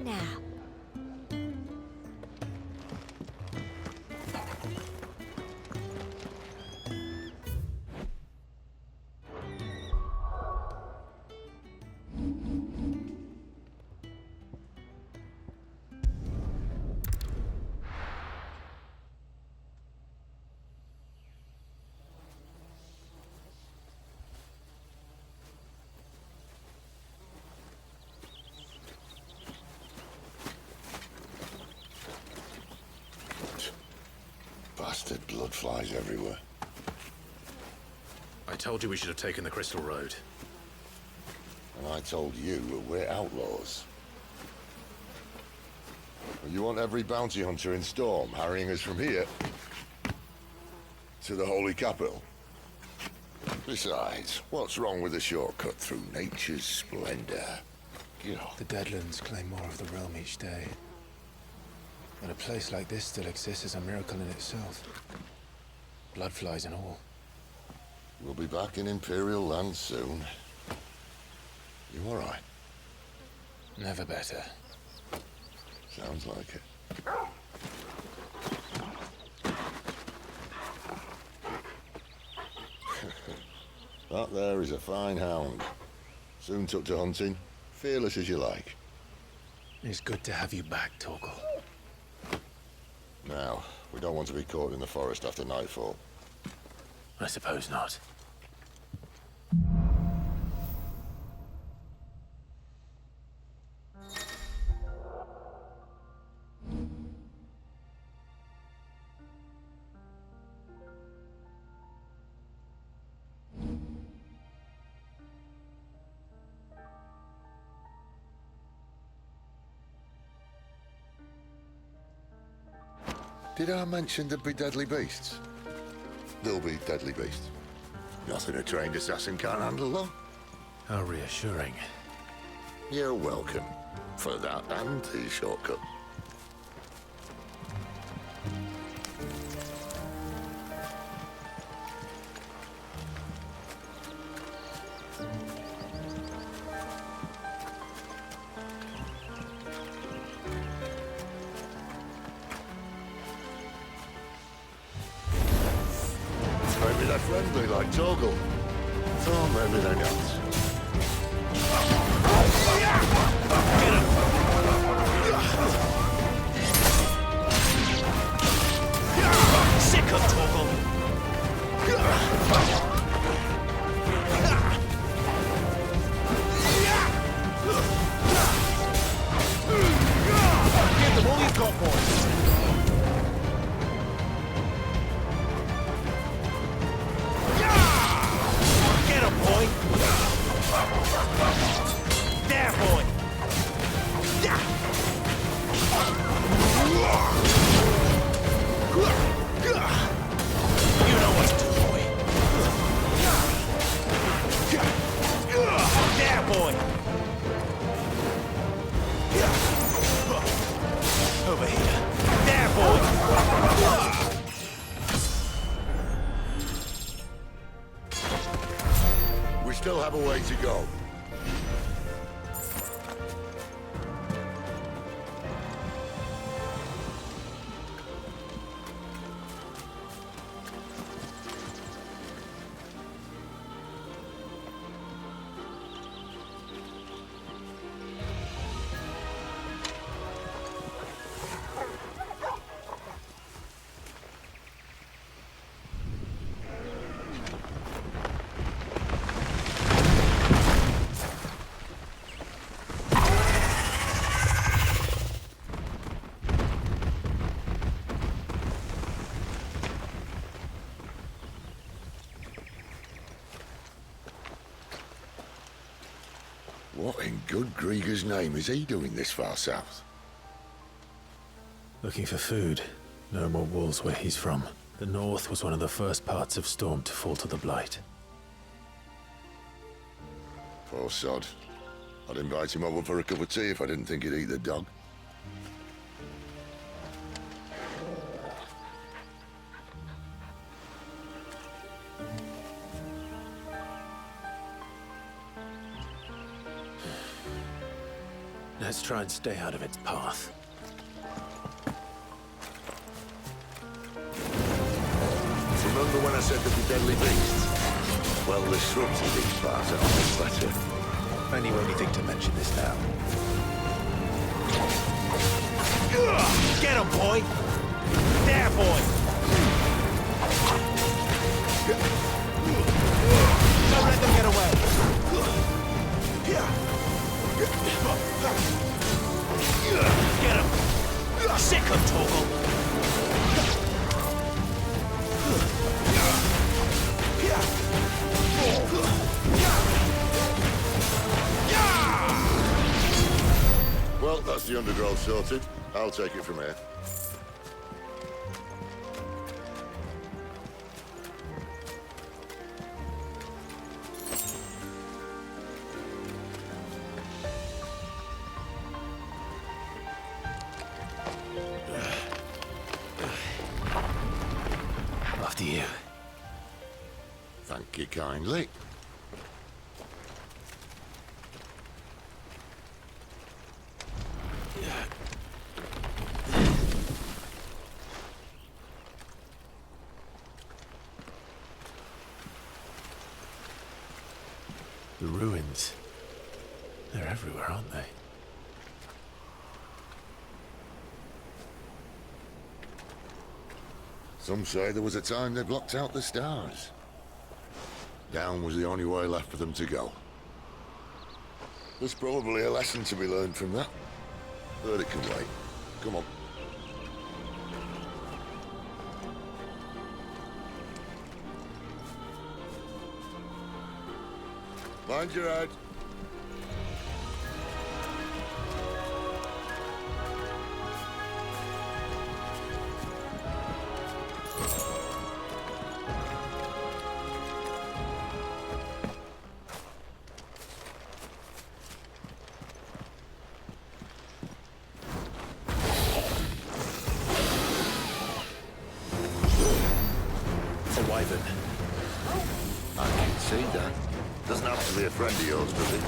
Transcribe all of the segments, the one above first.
Now. Bastard blood flies everywhere. I told you we should have taken the Crystal Road. And I told you that we're outlaws. Well, you want every bounty hunter in Storm harrying us from here to the Holy Capital? Besides, what's wrong with a shortcut through nature's splendor? The Deadlands claim more of the realm each day. But a place like this still exists is a miracle in itself. Bloodflies and all. We'll be back in Imperial land soon. You all right? Never better. Sounds like it. That there is a fine hound. Soon took to hunting. Fearless as you like. It's good to have you back, Torgal. Now, we don't want to be caught in the forest after nightfall. I suppose not. Did I mention there'd be deadly beasts? There'll be deadly beasts. Nothing a trained assassin can't handle, though. How reassuring. You're welcome. For that and the shortcut. Maybe they're friendly like Torgal. Or maybe they're not. Sick of Torgal! Give them all you've got, boys! Get him, boy! There, boy! You know what to do, boy! There, boy! Over here! There, boy! We still have a way to go. What in good Grieger's name is he doing this far south? Looking for food. No more wolves where he's from. The north was one of the first parts of Storm to fall to the Blight. Poor sod. I'd invite him over for a cup of tea if I didn't think he'd eat the dog. Let's try and stay out of its path. Remember when I said there'd be deadly beasts? Well, the shrubs in these parts are always better. And you only think to mention this now. Get him, boy! There, boy! Don't let them get away! Get him! Sick him, Torgal! Well, that's the undergrowth sorted. I'll take it from here. After you. Thank you kindly. The ruins. They're everywhere, aren't they? Some say there was a time they blocked out the stars. Down was the only way left for them to go. There's probably a lesson to be learned from that. But it can wait. Come on. Mind your head. A wyvern. I can see that. Doesn't have to be a friend of yours, does it?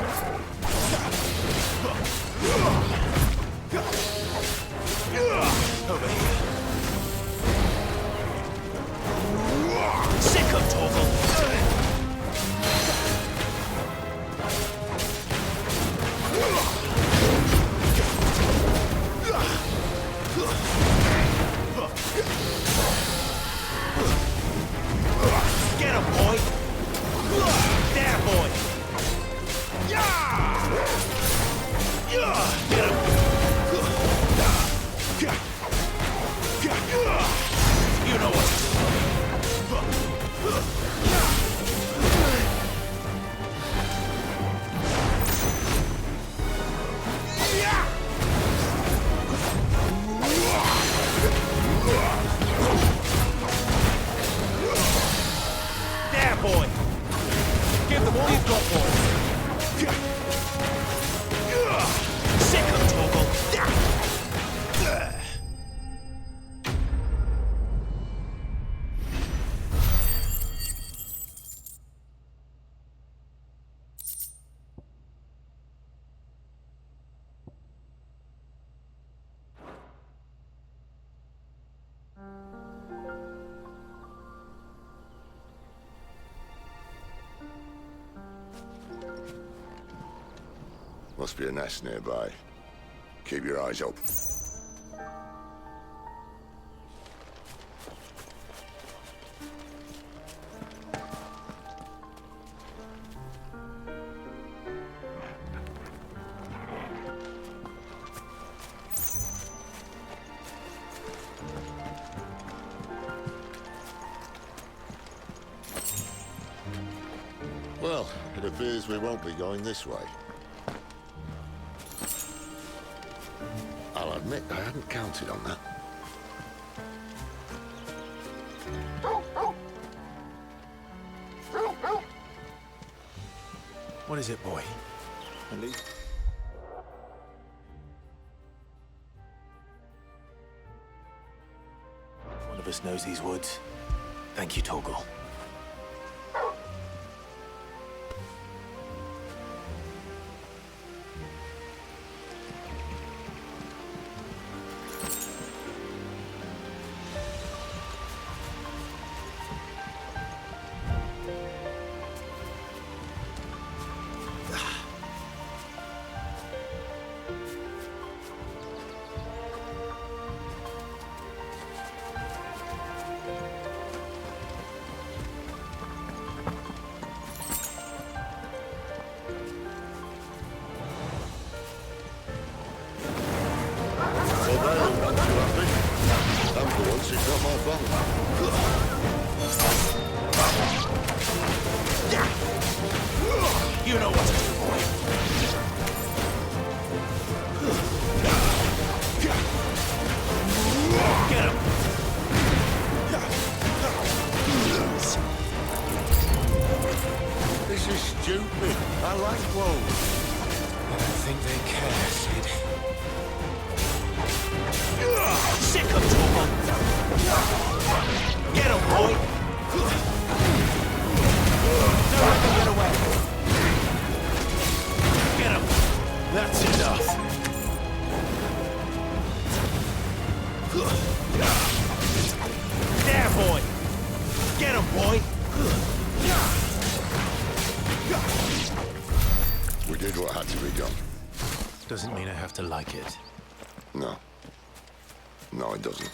Over here. Sick him, Torgal! Get him, boy! There, boy! Get him! You know what? There, boy! Give them all you've got, boy! Sick of Torgal! Must be a nest nearby. Keep your eyes open. Well, it appears we won't be going this way. I'll admit I hadn't counted on that. What is it, boy? One of us knows these woods. Thank you, Torgal. She got my bum. You know what to do, boy. Get him. This is stupid. I like wolves. I don't think they care, Sid. Sick of trouble. Get him, boy. Don't let them get away. Get him. That's enough. There, boy. Get him, boy. We did what had to be done. Doesn't mean I have to like it. No. No, it doesn't.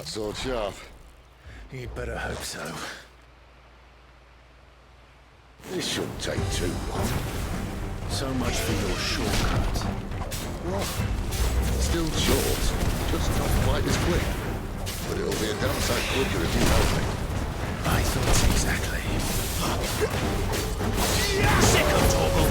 Sword sharp. You better hope so. This shouldn't take too long. So much for your shortcut. What? Still short, just not quite as quick. But it'll be a damn sight quicker if you help me. I thought exactly. Sick of trouble.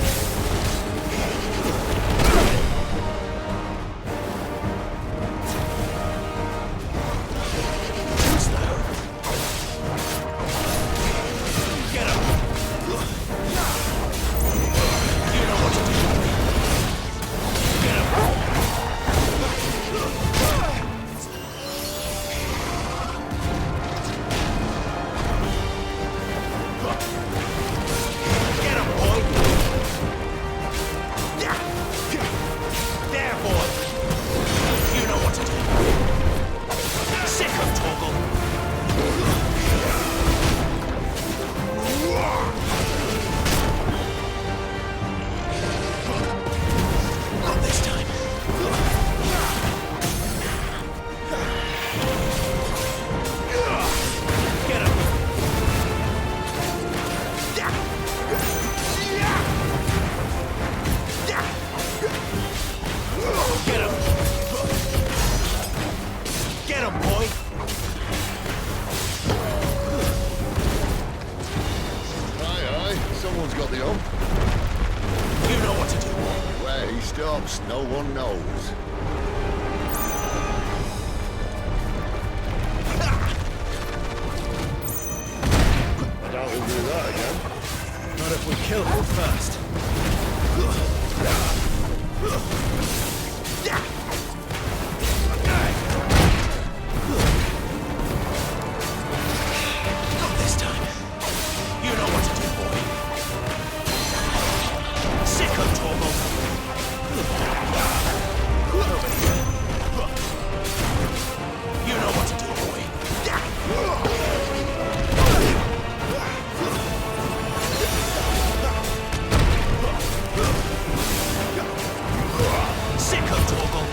Someone's got the hump. You know what to do. Where he stops, no one knows. I doubt he'll do that again. Not if we kill him first. Not this time. You know what to do, boy. Sick of trouble. Over here. You know what to do, boy. Sick of trouble.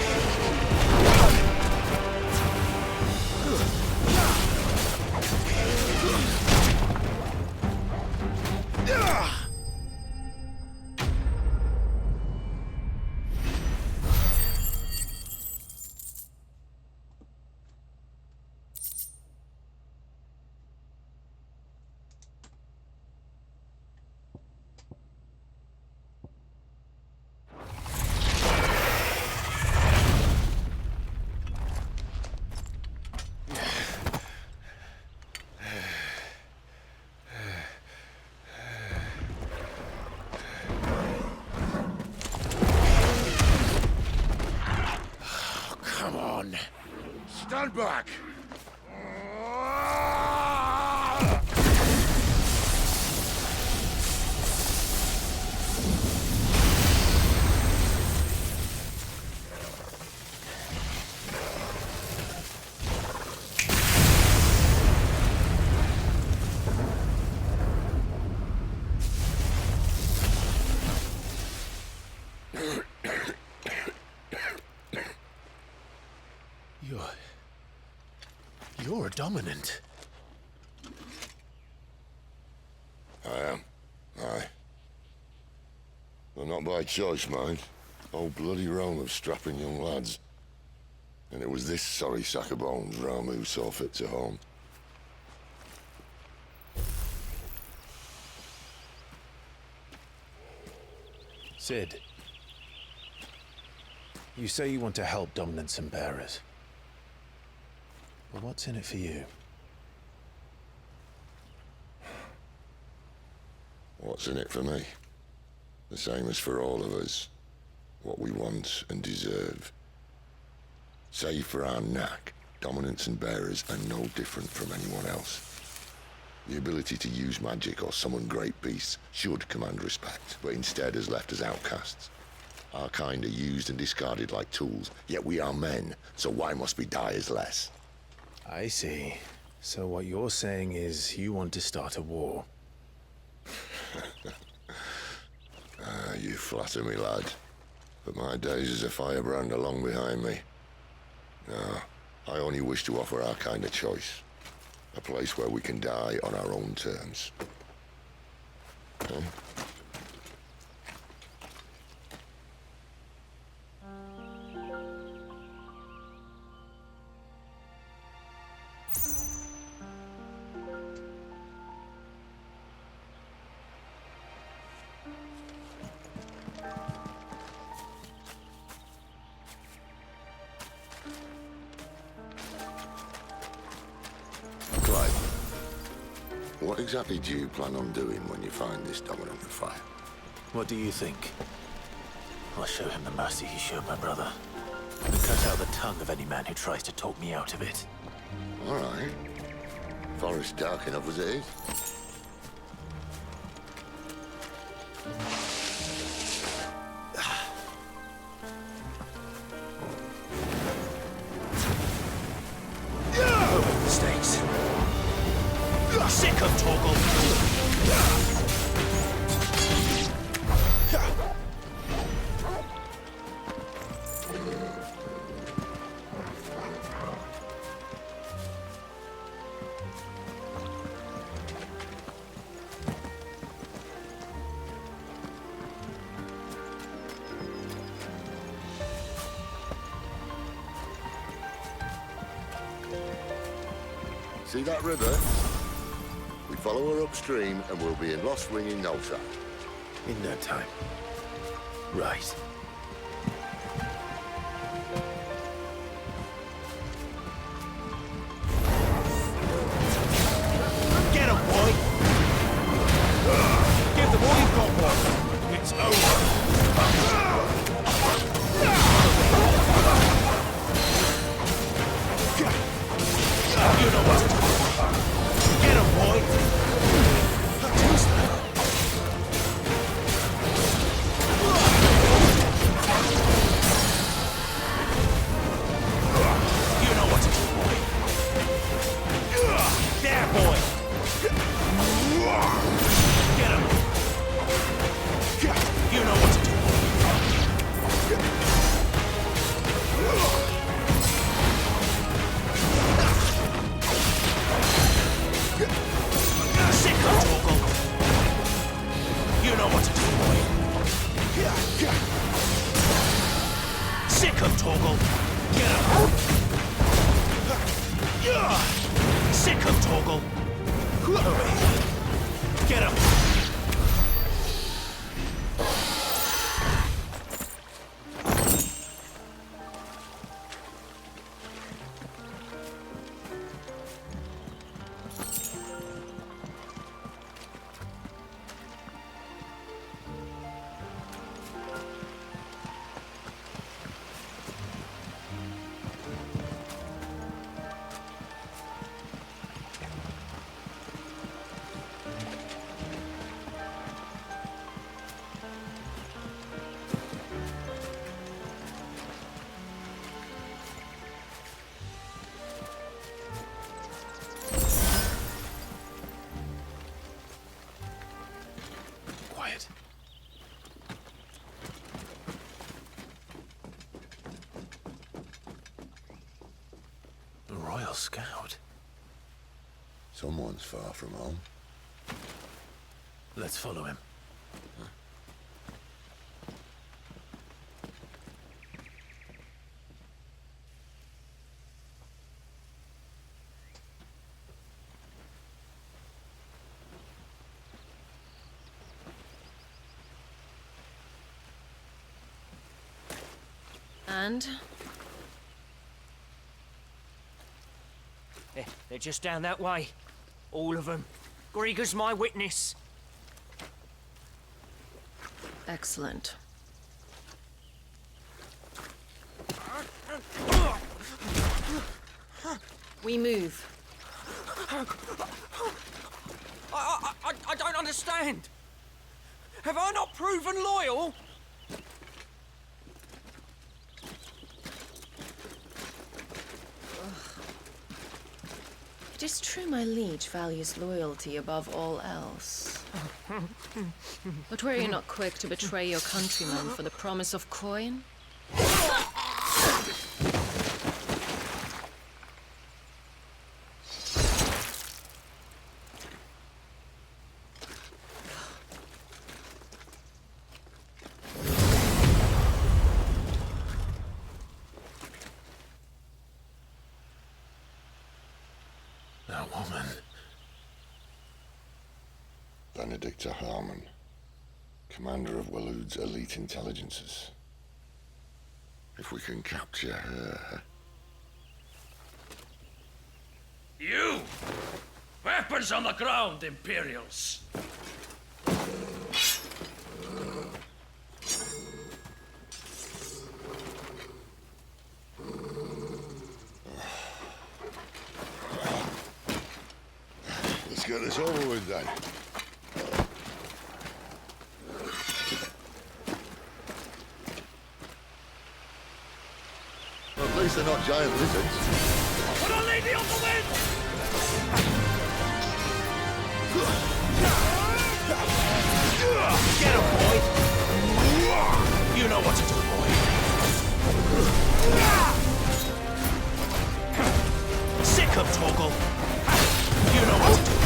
Stand back! You're a dominant. I am. Aye. Well, not by choice, mind. Whole bloody realm of strapping young lads. And it was this sorry sack of bones round me who saw fit to home. Sid, you say you want to help dominants and bearers. Well, what's in it for you? What's in it for me? The same as for all of us. What we want and deserve. Save for our knack, dominants and bearers are no different from anyone else. The ability to use magic or summon great beasts should command respect, but instead has left us outcasts. Our kind are used and discarded like tools, yet we are men, so why must we die as less? I see. So what you're saying is you want to start a war. You flatter me, lad. But my days as a firebrand are long behind me. No, I only wish to offer our kind of choice. A place where we can die on our own terms. Huh? What exactly do you plan on doing when you find this dominant of fire? What do you think? I'll show him the mercy he showed my brother. And cut out the tongue of any man who tries to talk me out of it. All right. Forest dark enough as it is. Mistakes. Sick of Torgal. See that river? We follow her upstream and we'll be in Lost Wing in no time. In no time. Right. Get him, boy! Give them all you've got, boy! It's over! You know what to do. Get him, boy! You know what to do, boy. There, boy! Get him! You know what to do, Sick of Torgal. You know what to do, boy. Sick of Torgal. Get him. Sick of Torgal. Over here. Get him. quiet. A Royal Scout? Someone's far from home. Let's follow him. And? They're just down that way. All of them. Grieger's my witness. Excellent. We move. I don't understand. Have I not proven loyal? It is true my liege values loyalty above all else. But were you not quick to betray your countrymen for the promise of coin? That woman. Benedicta Harmon, commander of Walood's elite intelligences. If we can capture her... You! Weapons on the ground, Imperials! Let's get this over with then. Well, at least they're not giant lizards. Put a lady on the wind! Get him, boy! You know what to do, boy. Sick him, Torgal. You know what to do, boy.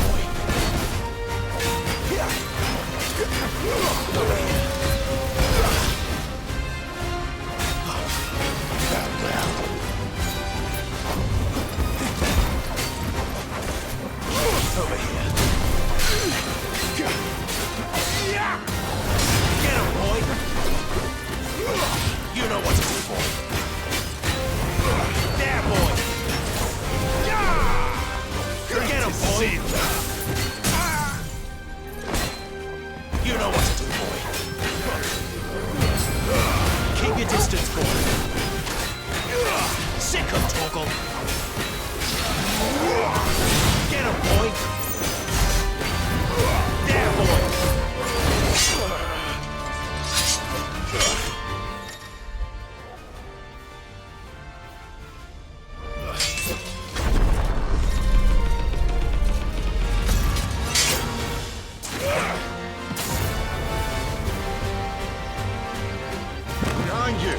Over here. Over here. Get him, boy! You know what to do, boy. There, boy! Get him, boy! You know what to do, boy. Keep your distance, boy. Sick him, Torgal. Get him, boy! There, boy! Behind you!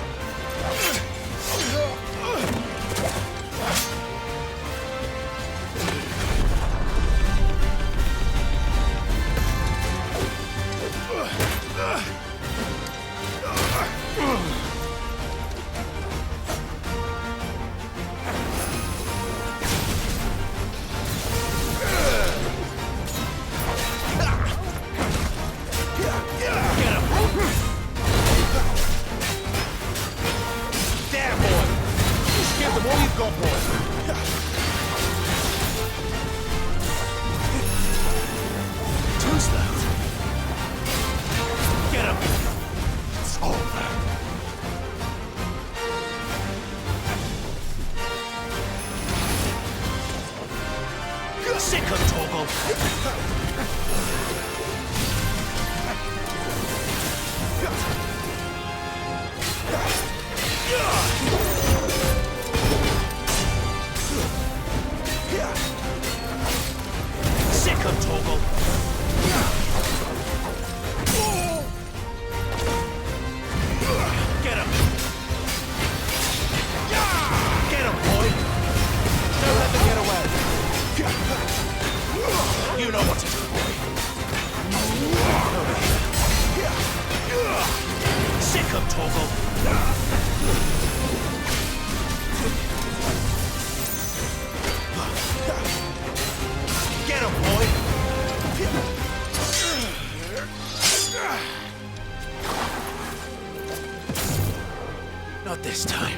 up, Torgal. Get him, boy! Not this time.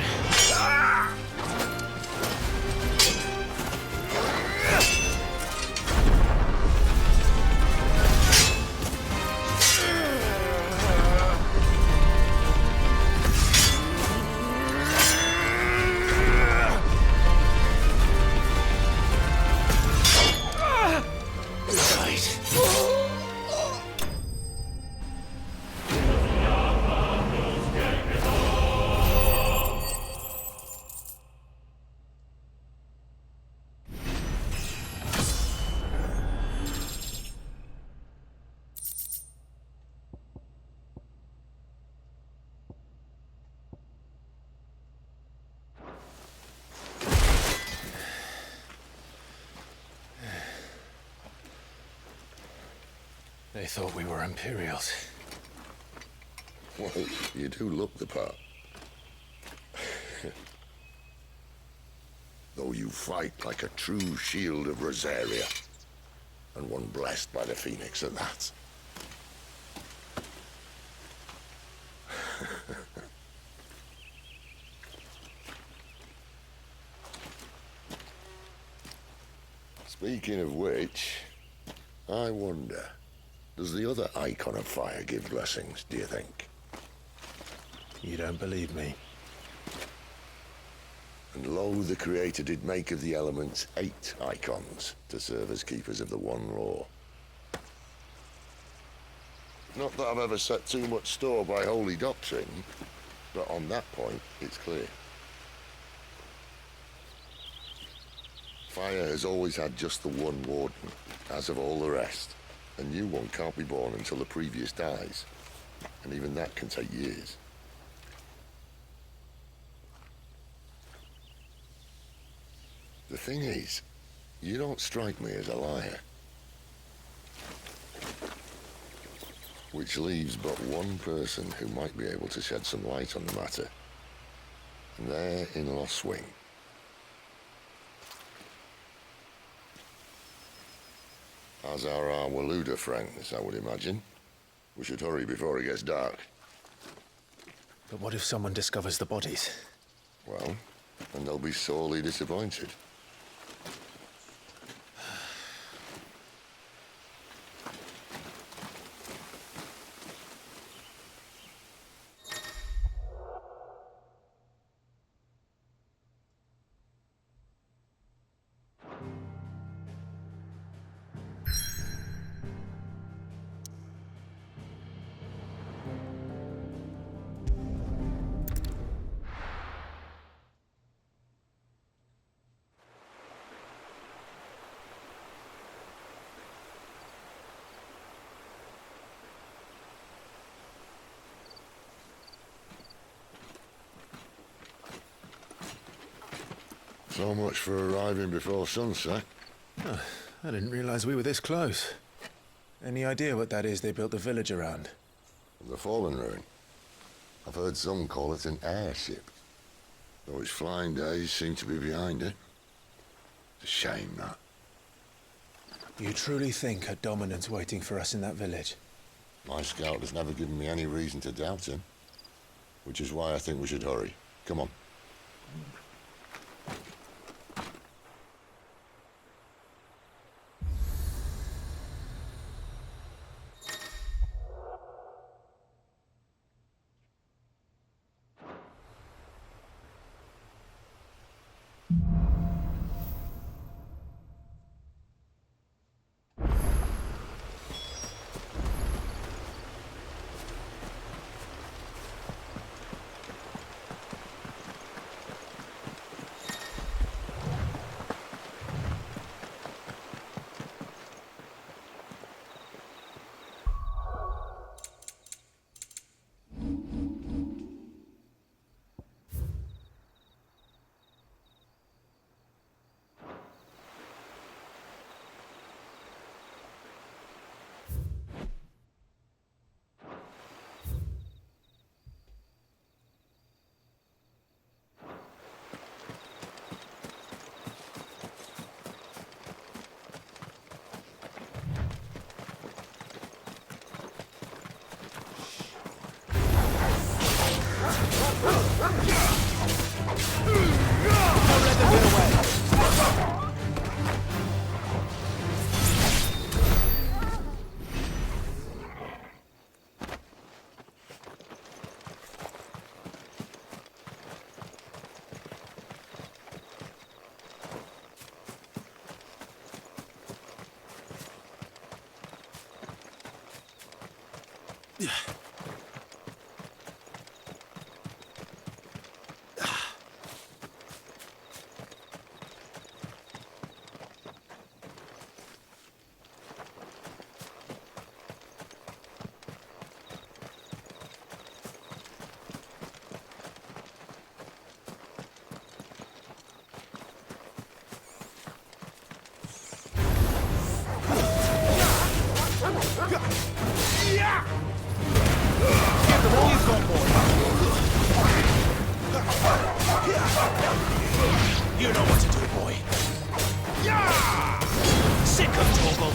They thought we were Imperials. Well, you do look the part. Though you fight like a true shield of Rosaria. And one blessed by the Phoenix at that. Speaking of which, I wonder, does the other icon of fire give blessings, do you think? You don't believe me? And lo, the Creator did make of the elements 8 icons to serve as keepers of the one law. Not that I've ever set too much store by holy doctrine, but on that point, it's clear. Fire has always had just the one warden, as of all the rest. A new one can't be born until the previous dies, and even that can take years. The thing is, you don't strike me as a liar. Which leaves but one person who might be able to shed some light on the matter. And they're in Lost Wing. As are our Waluda friends, I would imagine. We should hurry before it gets dark. But what if someone discovers the bodies? Well, and they'll be sorely disappointed. So much for arriving before sunset. Oh, I didn't realize we were this close. Any idea what that is they built the village around? The Fallen Ruin. I've heard some call it an airship. Though its flying days seem to be behind it. It's a shame, that. You truly think a dominant's waiting for us in that village? My scout has never given me any reason to doubt him. Which is why I think we should hurry. Come on. Don't let them get away. Give them all you've got, boy. You know what to do, boy. Sick of Toggle.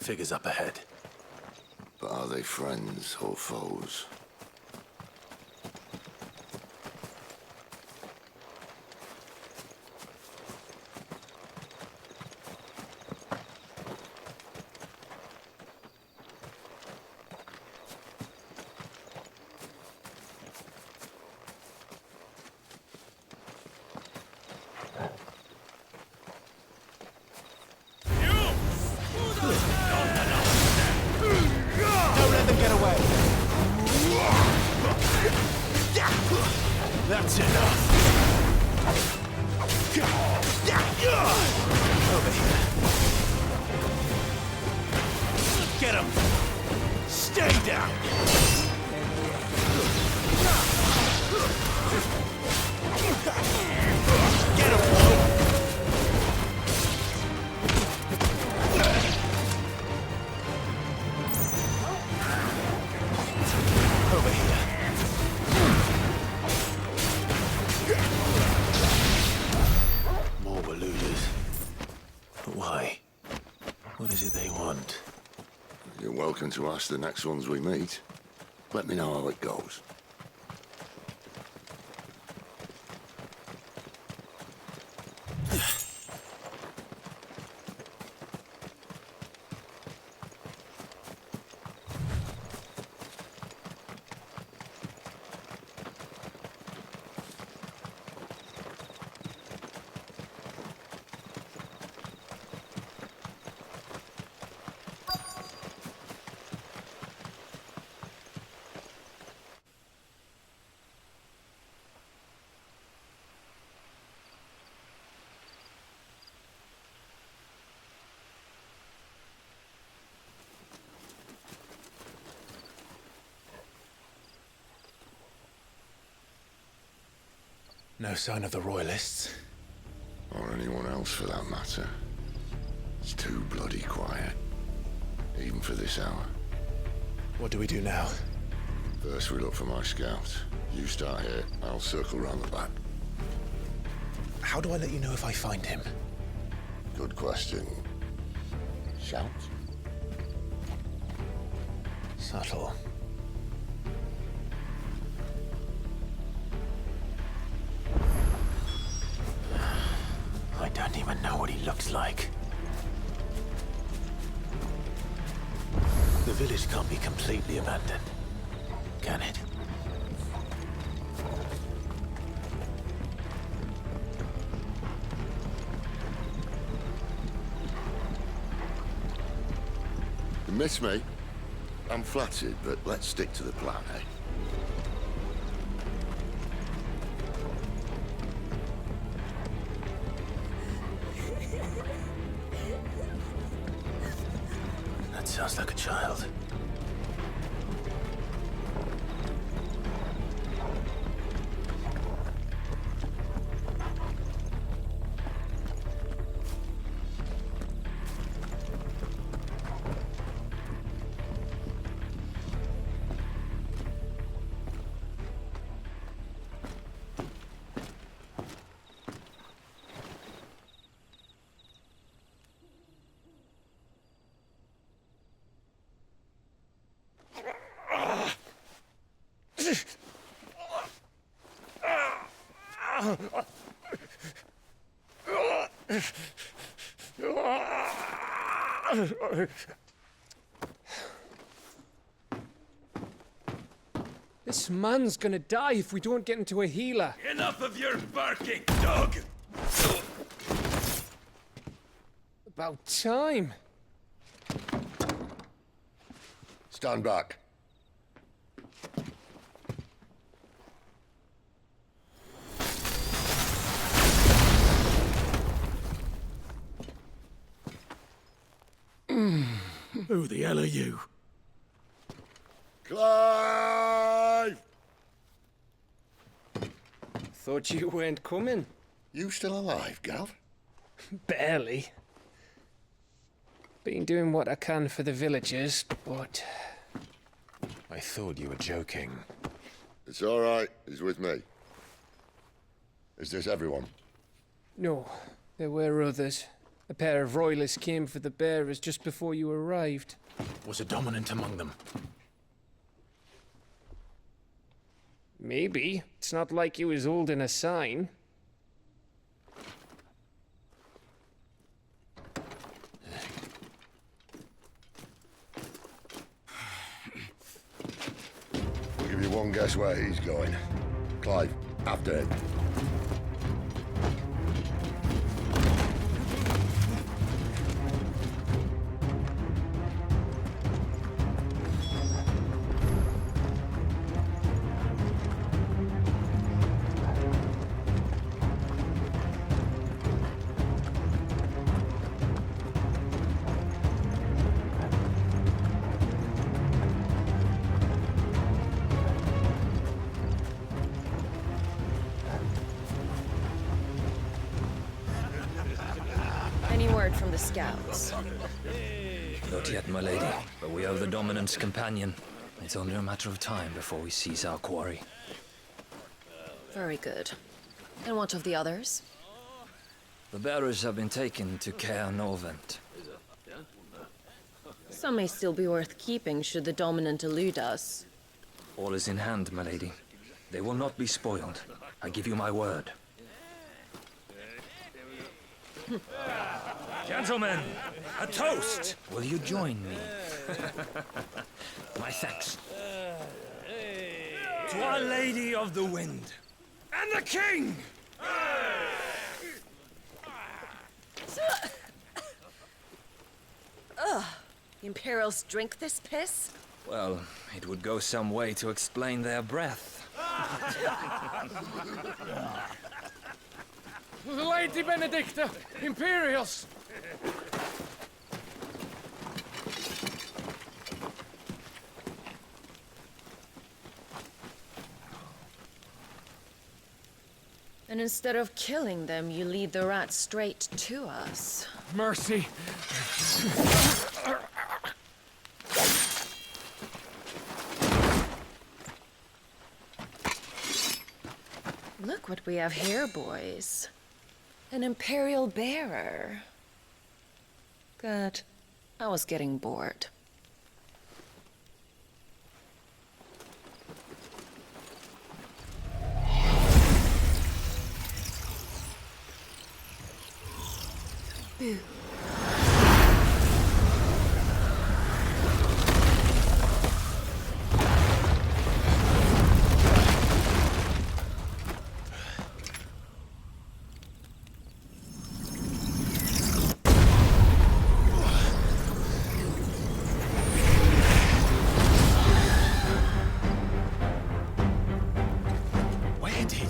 Figures up ahead. But are they friends or foes? Don't let them get away. That's enough. Over here. Get him. Stay down. Get him, boy. Over here. More Waluders. But why? What is it they want? You're welcome to ask the next ones we meet. Let me know how it goes. No sign of the Royalists. Or anyone else for that matter. It's too bloody quiet. Even for this hour. What do we do now? First we look for my scout. You start here, I'll circle round the back. How do I let you know if I find him? Good question. Shout? Subtle. I don't even know what he looks like. The village can't be completely abandoned, can it? You miss me? I'm flattered, but let's stick to the plan, eh? That sounds like a child. This man's gonna die if we don't get into a healer. Enough of your barking, dog! About time. Stand back. Who the hell are you? Clive! Thought you weren't coming. You still alive, Gav? Barely. Been doing what I can for the villagers, but... I thought you were joking. It's all right. He's with me. Is this everyone? No, there were others. A pair of royalists came for the bearers just before you arrived. Was a dominant among them? Maybe. It's not like he was holding a sign. I'll give you one guess where he's going. Clive, after him. Any word from the scouts? Not yet, my lady, but we have the Dominant's companion. It's only a matter of time before we seize our quarry. Very good. And what of the others? The bearers have been taken to Caer Norvent. Some may still be worth keeping should the Dominant elude us. All is in hand, my lady. They will not be spoiled. I give you my word. Gentlemen, a toast! Will you join me? My thanks. To Our Lady of the Wind. And the King! The Imperials drink this piss? Well, it would go some way to explain their breath. Lady Benedicta! Imperials! And instead of killing them, you lead the rats straight to us. Mercy! Look what we have here, boys. An Imperial bearer. Good. I was getting bored. Boo. Where did...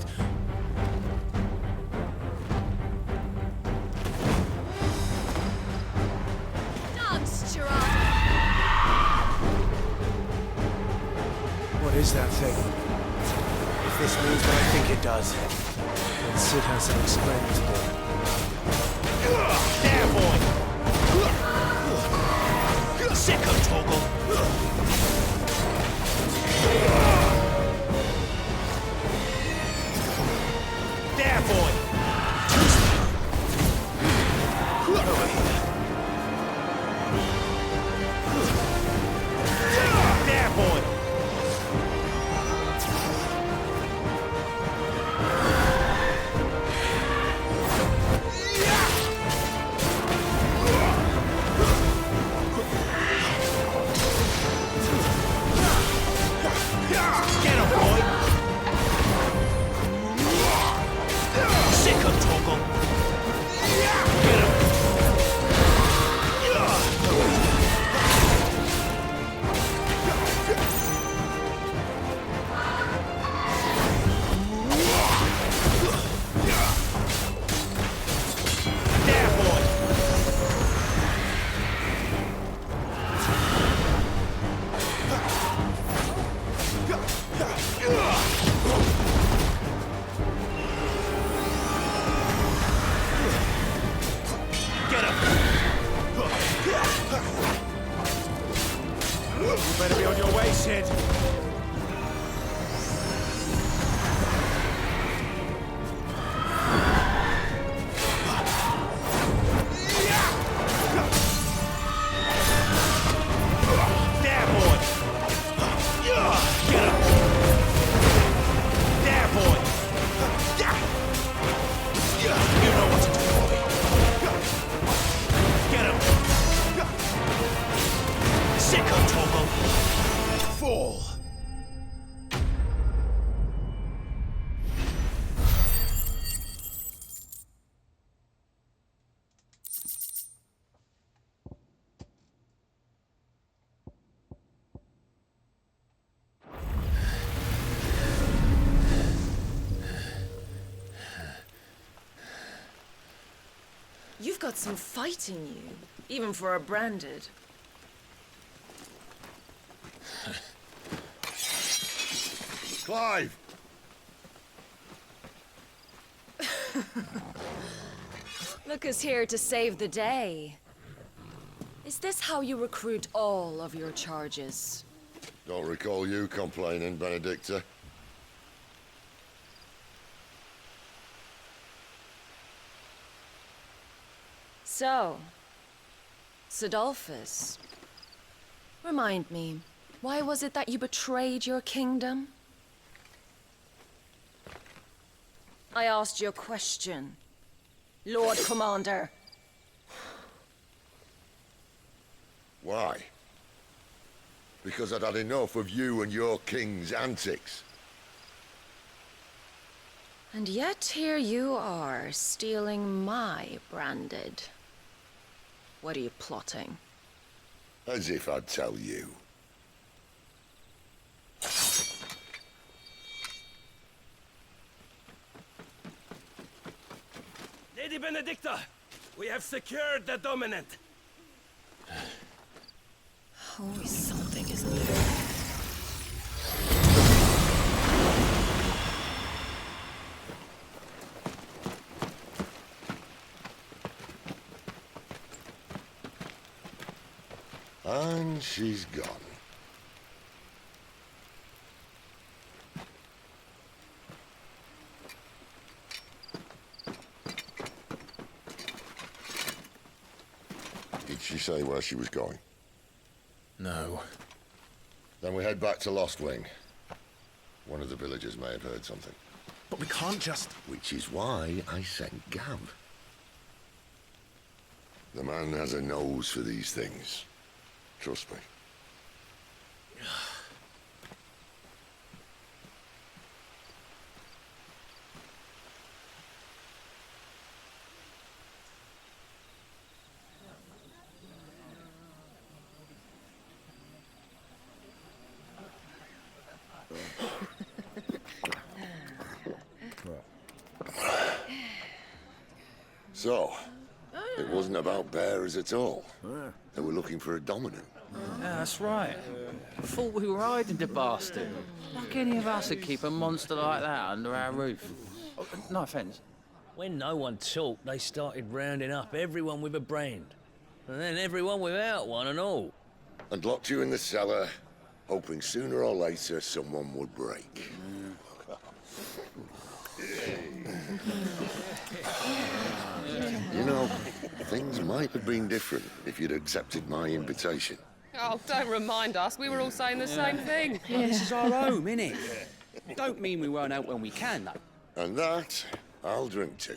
What is that thing? If this means what I think it does, then Sid has some explaining to do. There, boy! Sicko, Torgal! There, boy! Over here. There, boy! You better be on your way, Sid. There, boy. Get him. There, boy. You know what to do, boy. Get him. Sicko, Torgo. Fall. You've got some fight in you, even for a branded. Clive! Look who's here to save the day. Is this how you recruit all of your charges? Don't recall you complaining, Benedicta. So, Sidolphus, remind me, why was it that you betrayed your kingdom? I asked you a question, Lord Commander. Why? Because I'd had enough of you and your king's antics. And yet here you are, stealing my branded. What are you plotting? As if I'd tell you. Lady Benedicta, we have secured the dominant. Always something, isn't there? And she's gone. Did she say where she was going? No. Then we head back to Lost Wing. One of the villagers may have heard something. But we can't just... Which is why I sent Gav. The man has a nose for these things. Trust me. So, it wasn't about bearers at all. They were looking for a dominant. Yeah, that's right. Thought we were hiding the bastard. Like any of us would keep a monster like that under our roof. Oh, no offence. When no one talked, they started rounding up everyone with a brand. And then everyone without one and all. And locked you in the cellar, hoping sooner or later someone would break. You know, things might have been different if you'd accepted my invitation. Oh, don't remind us. We were all saying the same thing. Well, this is our home, innit? Don't mean we won't out when we can, though. And that, I'll drink to.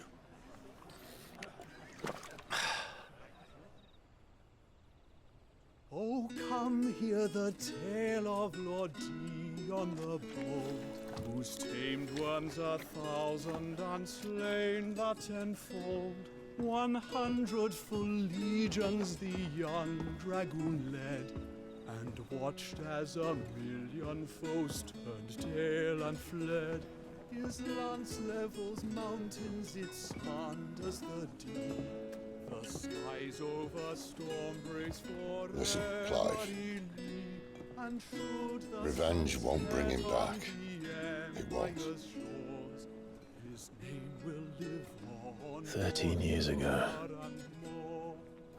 Oh, come hear the tale of Lord D on the bold, who's tamed worms 1,000 and slain the 10-fold. 100 full legions the young dragoon led, and watched as 1,000,000 foes turned tail and fled. His lance levels mountains, it spanned as the deep. The skies over storm brace for Listen, Clive. and showed the Revenge won't bring him back. It won't. His name will live on 13 years ago,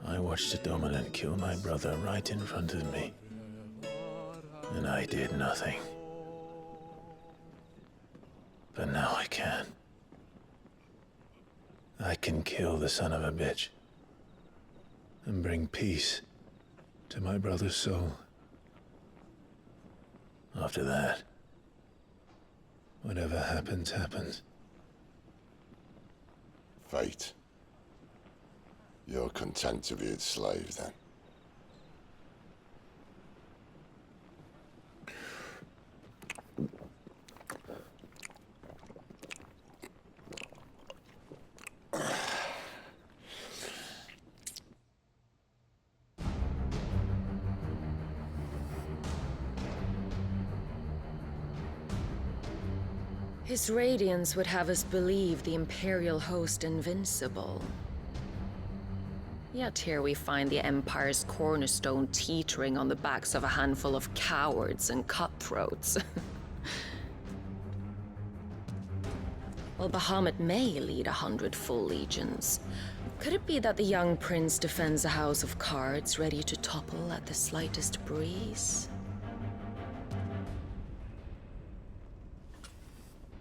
I watched a dominant kill my brother right in front of me. And I did nothing. But now I can. I can kill the son of a bitch. And bring peace to my brother's soul. After that, whatever happens, happens. Fate. You're content to be its slave, then? His radiance would have us believe the Imperial host invincible. Yet here we find the Empire's cornerstone teetering on the backs of a handful of cowards and cutthroats. While Bahamut may lead 100 full legions, could it be that the young prince defends a house of cards ready to topple at the slightest breeze?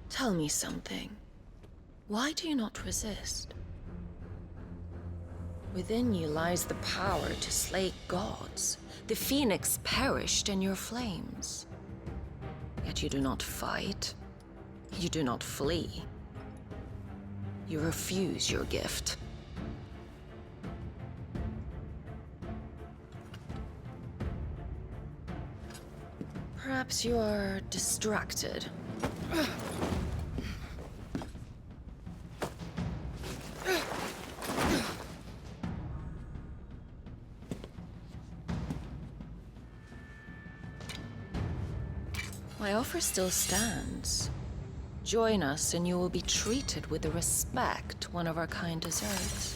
Tell me something. Why do you not resist? Within you lies the power to slay gods. The phoenix perished in your flames. Yet you do not fight. You do not flee. You refuse your gift. Perhaps you are distracted. My offer still stands. Join us and you will be treated with the respect one of our kind deserves.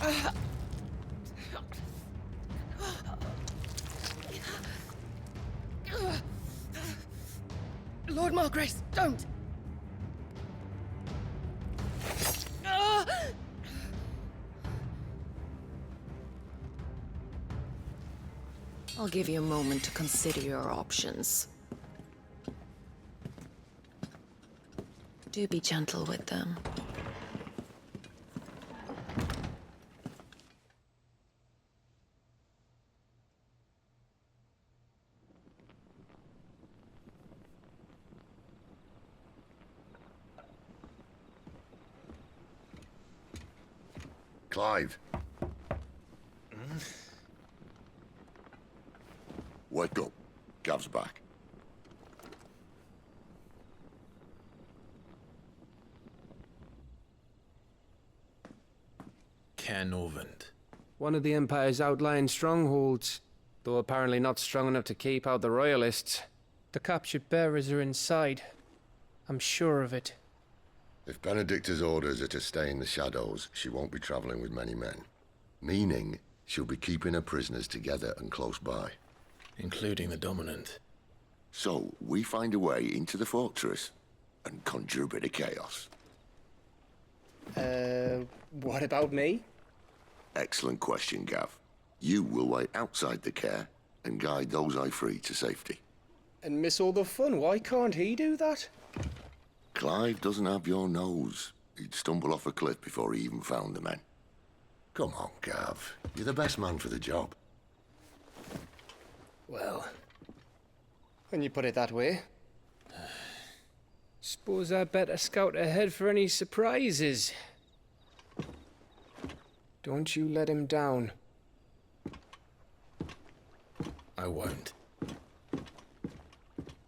Lord Margrace, don't! I'll give you a moment to consider your options. Do be gentle with them. Clive. Wake up. Gav's back. Canovant. One of the Empire's outlying strongholds, though apparently not strong enough to keep out the Royalists. The captured bearers are inside. I'm sure of it. If Benedicta's orders are to stay in the shadows, she won't be traveling with many men. Meaning, she'll be keeping her prisoners together and close by. Including the Dominant. So, we find a way into the fortress and conjure a bit of chaos. What about me? Excellent question, Gav. You will wait outside the care and guide those I free to safety. And miss all the fun. Why can't he do that? Clive doesn't have your nose. He'd stumble off a cliff before he even found the men. Come on, Gav. You're the best man for the job. Well, when you put it that way. Suppose I'd better scout ahead for any surprises. Don't you let him down. I won't.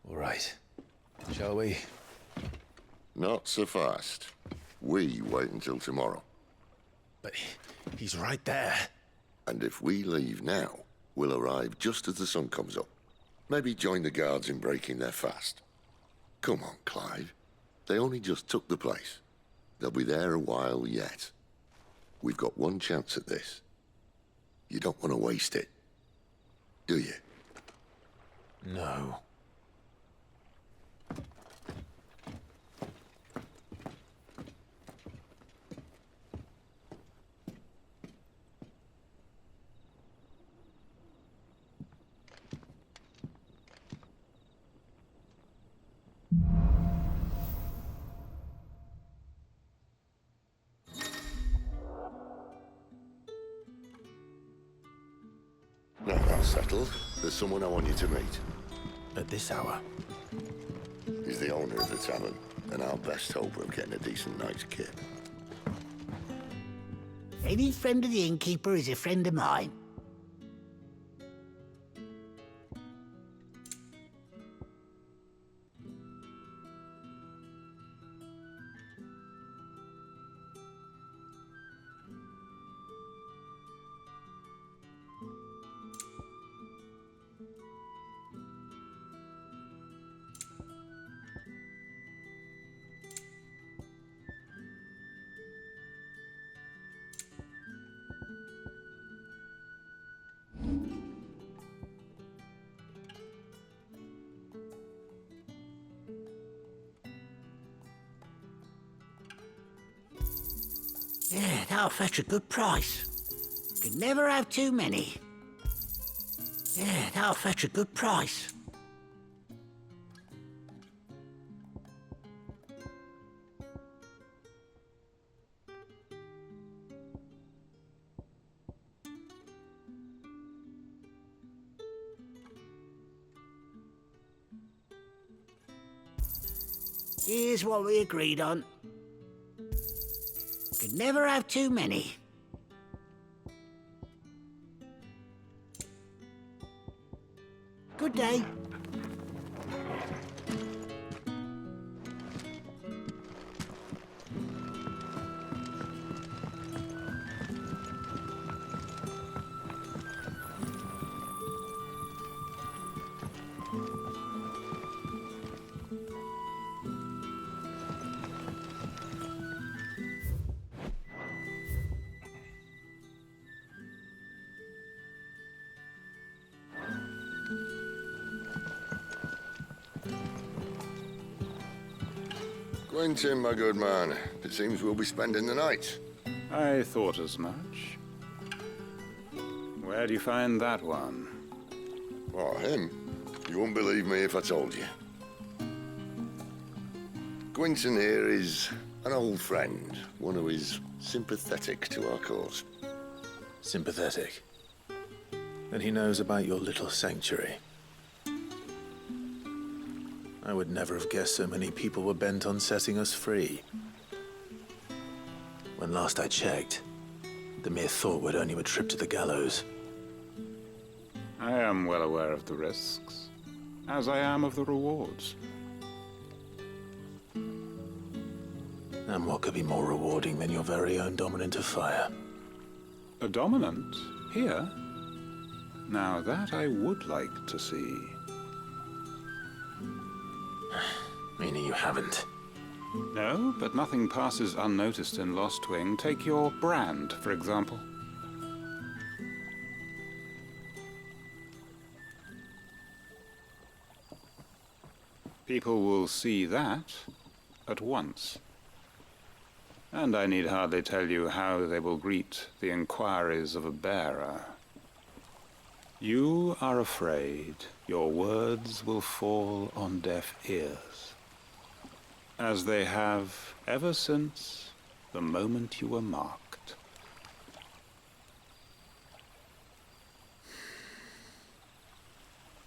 All right. Shall we? Not so fast. We wait until tomorrow. But he's right there. And if we leave now, we'll arrive just as the sun comes up. Maybe join the guards in breaking their fast. Come on, Clive. They only just took the place. They'll be there a while yet. We've got one chance at this. You don't want to waste it, do you? No. all settled, there's someone I want you to meet. At this hour? He's the owner of the tavern, and our best hope of getting a decent night's kip. Any friend of the innkeeper is a friend of mine. Yeah, that'll fetch a good price. Could never have too many. Yeah, that'll fetch a good price. Here's what we agreed on. Could never have too many. Good day. Quentin, my good man. It seems we'll be spending the night. I thought as much. Where do you find that one? Oh, him? You wouldn't believe me if I told you. Quentin here is an old friend, one who is sympathetic to our cause. Sympathetic? Then he knows about your little sanctuary. I would never have guessed so many people were bent on setting us free. When last I checked, the mere thought would earn you a trip to the gallows. I am well aware of the risks, as I am of the rewards. And what could be more rewarding than your very own dominant of fire? A dominant? Here? Now that I would like to see. Meaning you haven't? No, but nothing passes unnoticed in Lost Wing. Take your brand, for example. People will see that at once. And I need hardly tell you how they will greet the inquiries of a bearer. You are afraid your words will fall on deaf ears, as they have ever since the moment you were marked.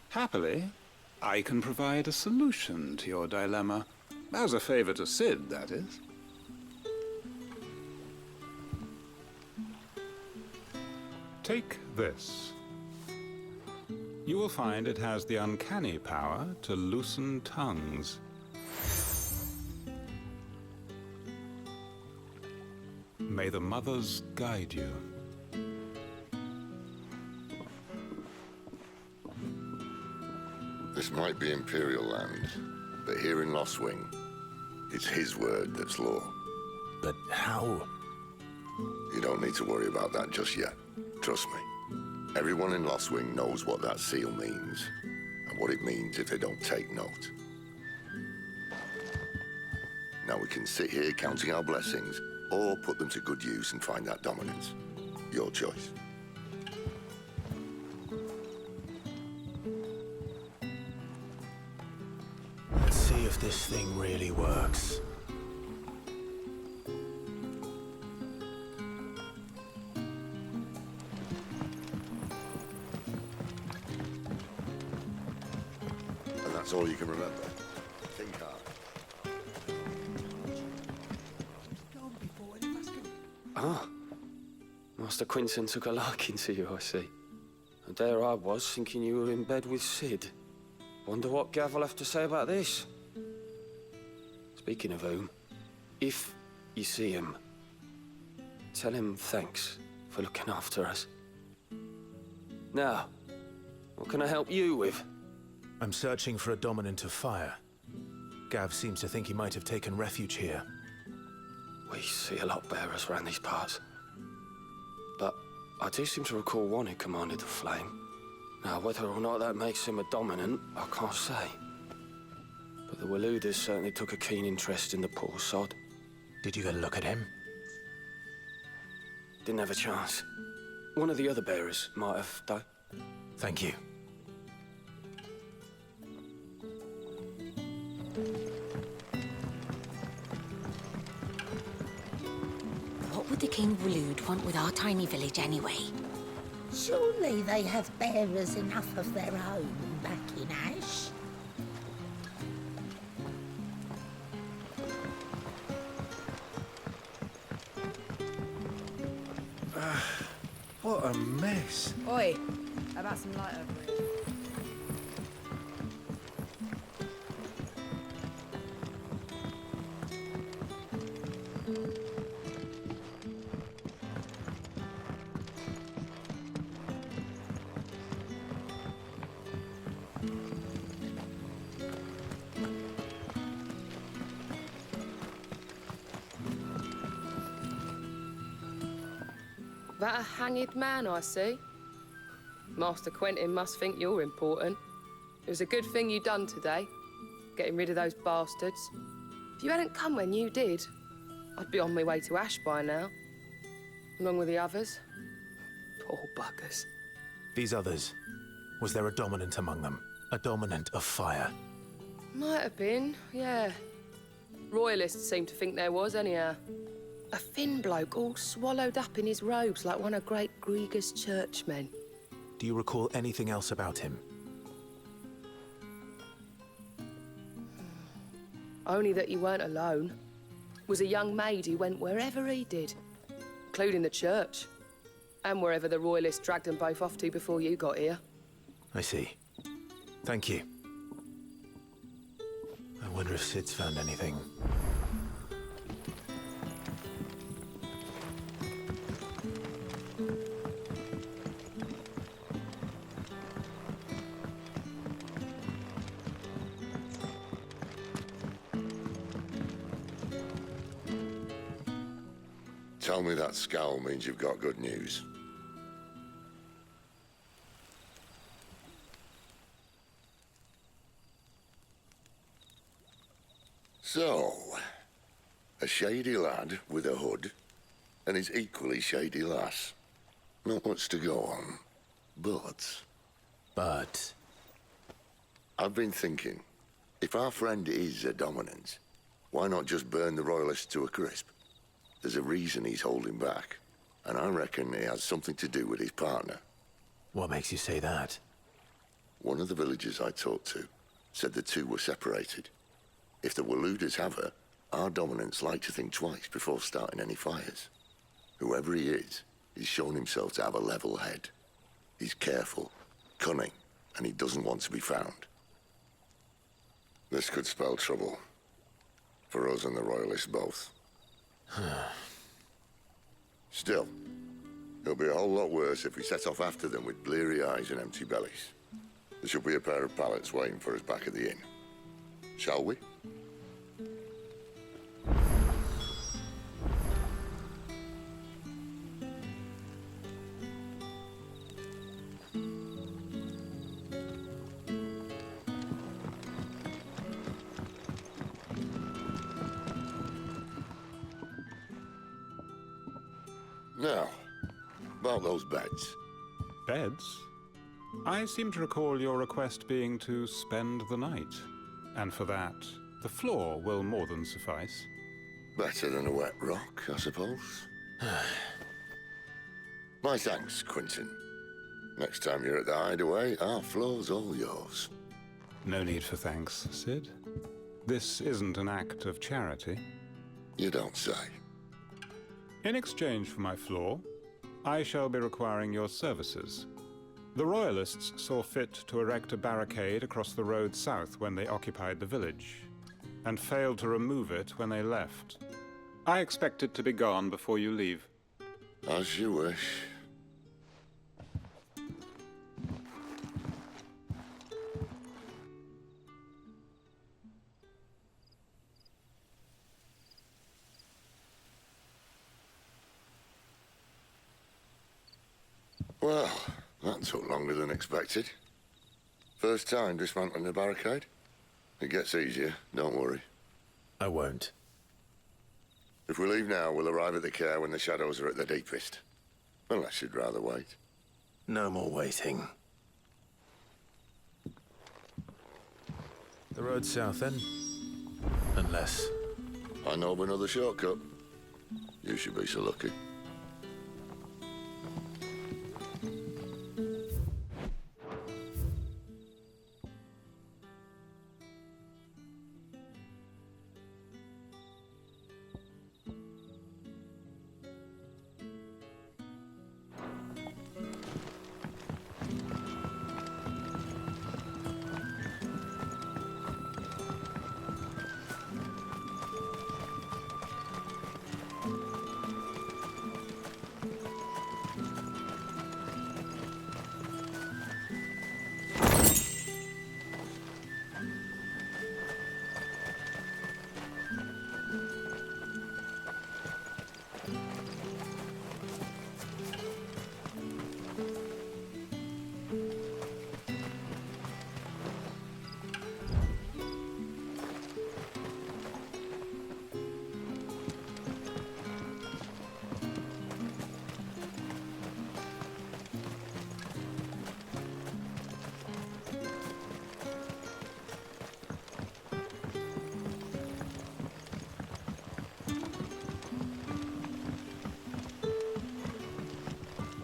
Happily, I can provide a solution to your dilemma, as a favor to Sid, that is. Take this. You will find it has the uncanny power to loosen tongues. May the mothers guide you. This might be Imperial land, but here in Lost Wing, it's his word that's law. But how? You don't need to worry about that just yet. Trust me. Everyone in Lost Wing knows what that seal means, and what it means if they don't take note. Now we can sit here counting our blessings, or put them to good use and find that dominance. Your choice. Let's see if this thing really works. That's all you can remember. Think hard. Ah. Master Quinton took a liking to you, I see. And there I was, thinking you were in bed with Sid. Wonder what Gav will have to say about this. Speaking of whom, if you see him, tell him thanks for looking after us. Now, what can I help you with? I'm searching for a dominant of fire. Gav seems to think he might have taken refuge here. We see a lot bearers around these parts. But I do seem to recall one who commanded the flame. Now, whether or not that makes him a dominant, I can't say. But the Waluders certainly took a keen interest in the poor sod. Did you get a look at him? Didn't have a chance. One of the other bearers might have, though. Thank you. What would the King Walud want with our tiny village anyway? Surely they have bearers enough of their own back in Ash. What a mess. Oi, how about some light over here? That a hanged man I see? Master Quentin must think you're important. It was a good thing you done today, getting rid of those bastards. If you hadn't come when you did, I'd be on my way to Ash by now, along with the others. Poor buggers. These others, was there a dominant among them? A dominant of fire? Might have been, yeah. Royalists seem to think there was, anyhow. A thin bloke all swallowed up in his robes like one of Great Grieger's churchmen. Do you recall anything else about him? Only that he weren't alone. Was a young maid who went wherever he did, including the church, and wherever the Royalists dragged them both off to before you got here. I see. Thank you. I wonder if Sid's found anything. Tell me that scowl means you've got good news. So, a shady lad with a hood and his equally shady lass. Not much to go on, but... I've been thinking, if our friend is a dominant, why not just burn the Royalists to a crisp? There's a reason he's holding back, and I reckon it has something to do with his partner. What makes you say that? One of the villagers I talked to said the two were separated. If the Waluders have her, our dominants like to think twice before starting any fires. Whoever he is, he's shown himself to have a level head. He's careful, cunning, and he doesn't want to be found. This could spell trouble. For us and the Royalists both. Still, it'll be a whole lot worse if we set off after them with bleary eyes and empty bellies. There should be a pair of pallets waiting for us back at the inn. Shall we? Now, about those beds. Beds? I seem to recall your request being to spend the night. And for that, the floor will more than suffice. Better than a wet rock, I suppose. My thanks, Quinton. Next time you're at the hideaway, our floor's all yours. No need for thanks, Sid. This isn't an act of charity. You don't say. In exchange for my floor, I shall be requiring your services. The Royalists saw fit to erect a barricade across the road south when they occupied the village, and failed to remove it when they left. I expect it to be gone before you leave. As you wish. Well, that took longer than expected. First time dismantling the barricade? It gets easier, don't worry. I won't. If we leave now, we'll arrive at the care when the shadows are at their deepest. Unless you'd rather wait. No more waiting. The road south, then? Unless... I know of another shortcut. You should be so lucky.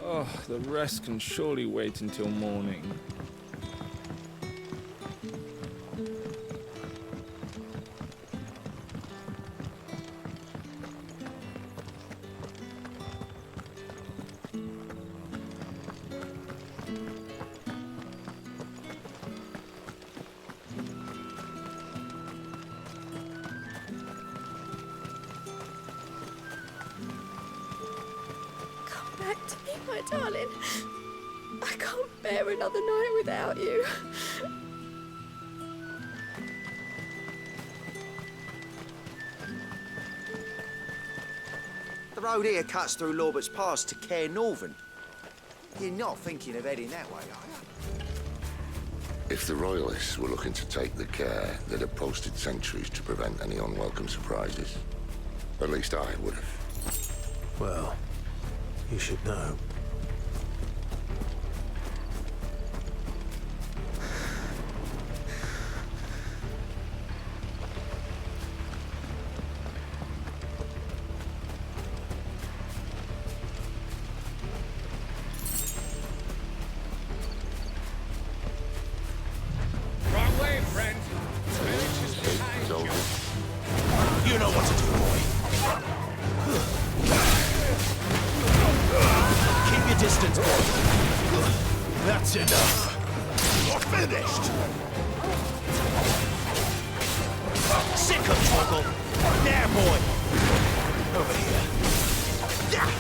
Oh, the rest can surely wait until morning. Back to me, my darling. I can't bear another night without you. The road here cuts through Lorbert's Pass to Care Northern. You're not thinking of heading that way, are you? If the Royalists were looking to take the care, they'd have posted sentries to prevent any unwelcome surprises. At least I would have. Well, you should know. Wrong way, friend. Village is behind you. You know what to do, boy. Keep your distance, boy. That's enough. You're finished. Sick of trouble. There, boy. Over here. Get him.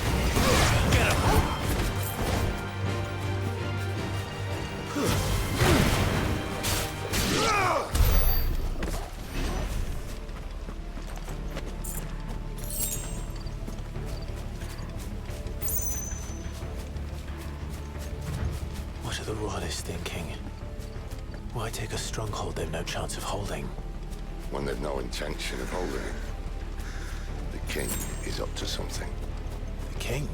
What are the Royalists thinking? Why take a stronghold they've no chance of holding? When they've no intention of holding it. The king is up to something. The king?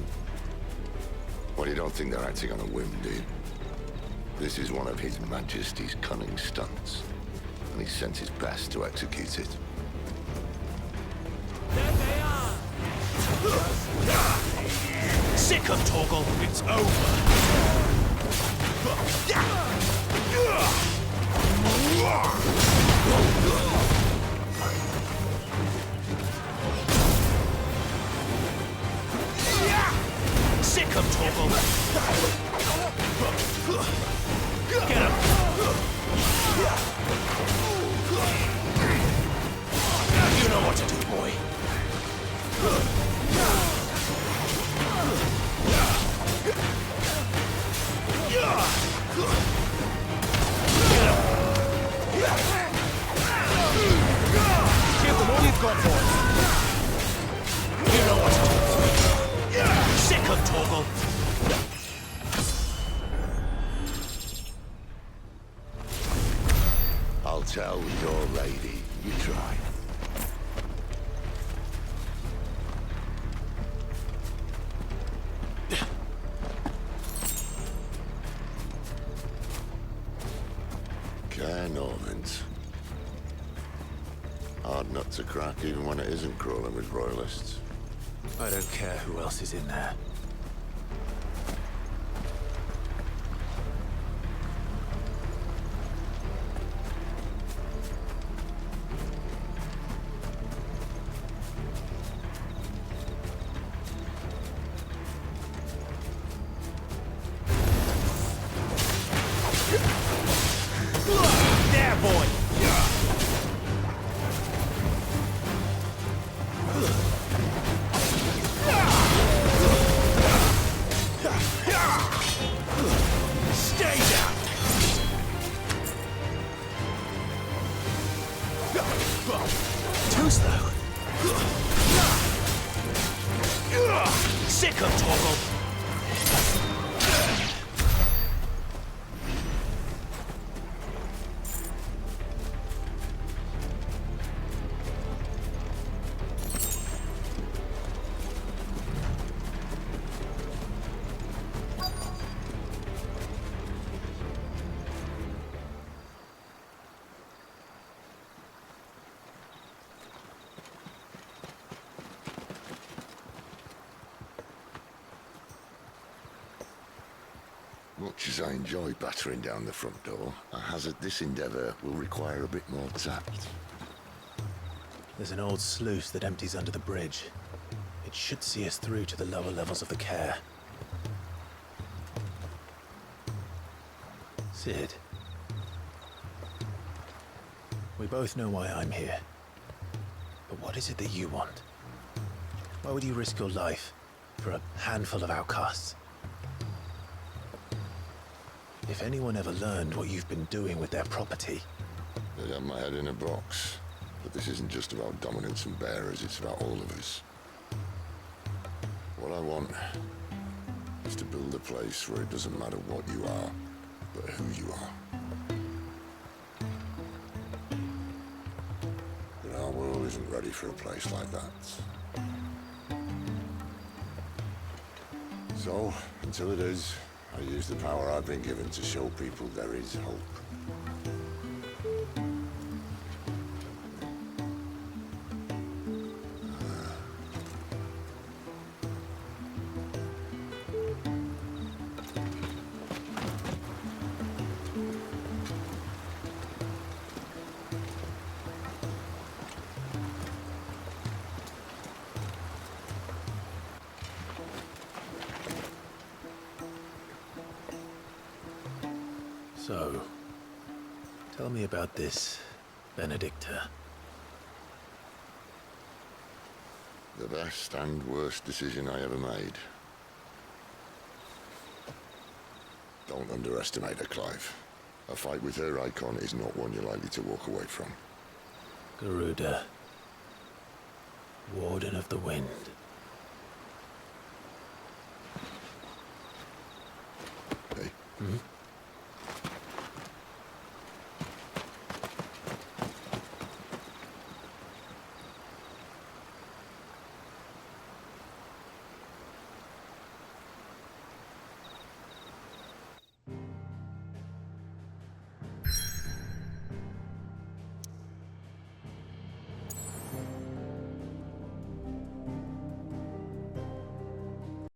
Well, you don't think they're acting on a whim, do you? This is one of His Majesty's cunning stunts, and he's sent his best to execute it. There they are! Sick of Torgal! It's over! know what to do, boy. Give them all you've got, boys. You know what to do. Sick of Torgal. I'll tell your lady. You try. Norvins. Hard nut to crack, even when it isn't crawling with royalists. I don't care who else is in there. There, boy! Stay down! Too slow. Sick of Torgal. Much as I enjoy battering down the front door, I hazard this endeavour will require a bit more tact. There's an old sluice that empties under the bridge. It should see us through to the lower levels of the care. Sid. We both know why I'm here. But what is it that you want? Why would you risk your life for a handful of outcasts? If anyone ever learned what you've been doing with their property... They have my head in a box. But this isn't just about dominance and bearers, it's about all of us. What I want is to build a place where it doesn't matter what you are, but who you are. But our world isn't ready for a place like that. So, until it is, I use the power I've been given to show people there is hope. So, tell me about this Benedicta. The best and worst decision I ever made. Don't underestimate her, Clive. A fight with her icon is not one you're likely to walk away from. Garuda. Warden of the Wind. Hey? Hmm?